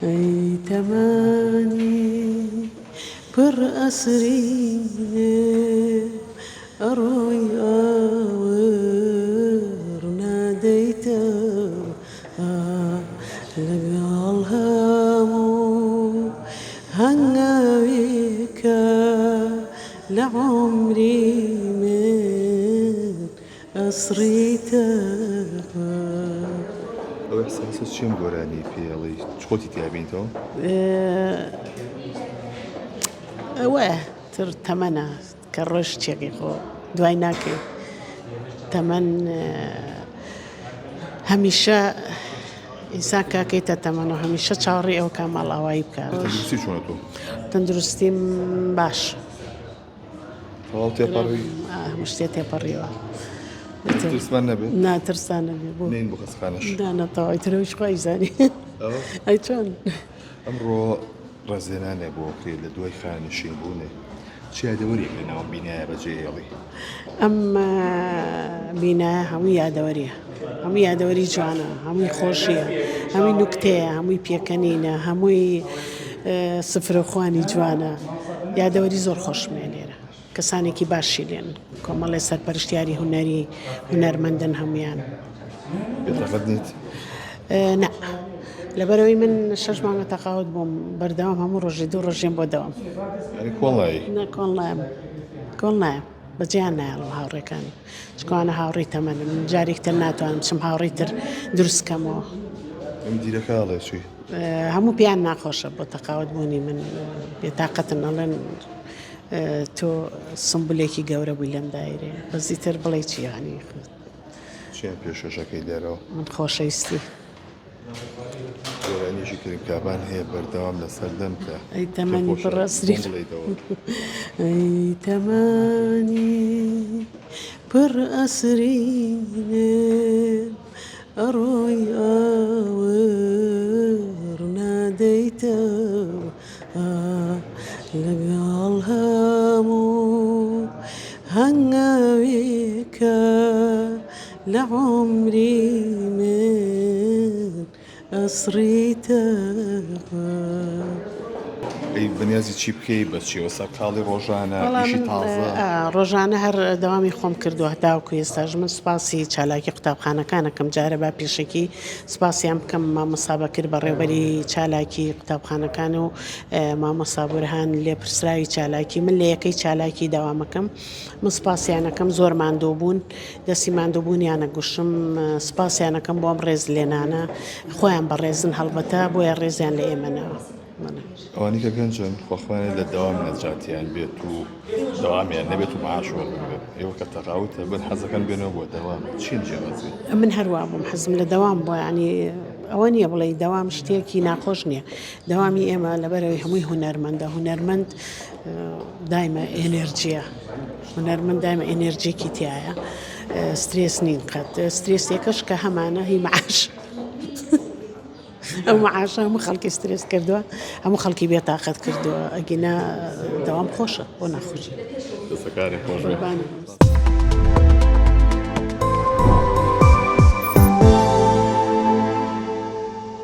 أي تماني بر أسريني أروي أور ناديت لقى الهام هنغاويك لعمري من أسريتك. ئەو ئەحساسە چیم گۆرانی پێڵی خۆتی تیابینەوە؟ ئەوە تر تەمەنە کە ڕۆژ چێکی خۆ دوای ناکەی تەمەن هەمیشە ئینسان کاکەیتە تەمەن و هەمیشە چاوەڕێی ئەو کا ماڵاوایی بکات. تەندروستی چۆنە تۆ؟ تەندروستیم باش تەواو تێپەڕی هەموو شتێ تێپەڕیەوە. ترسمان نەبێت؟ ناترسان نەبێ بۆ نین بۆ خەسخانەش دانەتەوە ئیترەوەش خۆی زانی ئەی چۆن ئەمڕۆ ڕێزێنانێ بۆ کرێ لە دوای خانشین بوونێ چی یادەوەریەک لە ناو بینایە بەجێهێڵی؟ ئەم بینایە هەمووی یادەوەریە، هەمووی یادەوەری جوانە، هەمووی خۆشیە، هەمووی نوکتەیە، هەمووی پێکەنینە، هەمووی سفرەخوانی جوانە، یادەوەری زۆر خۆشمێ لێرە. کەسانێکی باشی لێن کۆمەڵی سەرپەرشتیاری هونەری هونەرمەندن هەمویان. بێتاقەت نیت؟ نا لەبەرەوەی من 6 مانگە تەقاوت بووم بەردەوام هەموو ڕۆژی 2 ڕۆژێم بۆ دەوام. یعنی کۆڵایی؟ کۆڵ نایم بەجیان نایڵم هاوڕێکانی چکوانە هاوڕێی تەمەنم من جارێکتر ناتوانم چم هاوڕێی تر دروستکەمەوە. ئەم دیرەکە ئەڵێ چی؟ هەموو پیان ناخۆشە بۆ تەقاوت بوونی من بێتاقەتن ئەڵێن تۆ سمبولێکی گەورە بووی لەم دایرێ بەزیتر بڵێ چیانی چیان پێشەشەکەی لێرەوە؟ من خۆشەویستی گۆرانیشی کریم کابان هەیە بەردەوام لەسەر دەمکە ئەی تەمەنی بڕەسری ئەی تەمانی پر ئەسرینێ ئەڕۆی ئاور نادەیتەوە لەگەڵ هەموو هەنگاوێکە لە عومری من ئەسڕیتەوە. ئەی بەنیازی چی بکەی بە چیوە سەرکاڵی ڕۆژانە ئیشی تازە؟ ڕۆژانە هەر دەوامی خۆم کردووە تاوەکو ئێستاژ من سوپاسی چالاکی قوتابخانەکانەکەم جارە با پێشەکی سوپاسیان بکەم مامۆستا بەکر بەڕێوەبەری چالاکی قوتابخانەکان و مامۆستا بورهان لێپرسراوی چالاکی من لە یەکەی چالاکی دەوامەکەم من سوپاسیانەکەم زۆر ماندوو بوون دەستی ماندووبوونیانە گوشم سوپاسیانەکەم بۆم ڕێز لێنانە خۆیان بەڕێزن هەڵبەتە بۆیە ڕێزیان لە ئێمەنەوە. ئەوانی کە گەنجن خۆخوانێت لە دەوام نەجاتیان بێت و دەوامیان نەبێت و معاشوە بێت ئێوە کە تەقاوتە بن حەزەکەن بێنەوە بۆ دەوام چین جێبەجێ؟ من هەروە بووم حەزم لە دەوام بۆ ینی ئەوە نییە بڵێ دەوام شتێکی ناخۆش نییە دەوامی ئێمە لەبەرەوەی هەمووی هونەرمەندە هونەرمەند دایمە ئێنێرجیە هونەرمەند دایمە ئێنێرجێکی تایە سترێس نین قەت سترێسێکەش کە هەمانە هی معاش ئەو معاشە هەموو خەڵکی سترێس کردووە هەموو خەڵکی بێتاقەت کردووە ئەگینا دەوام خۆشە بۆ ناخۆشی دەستەکاری خۆش بێت. قوربانە.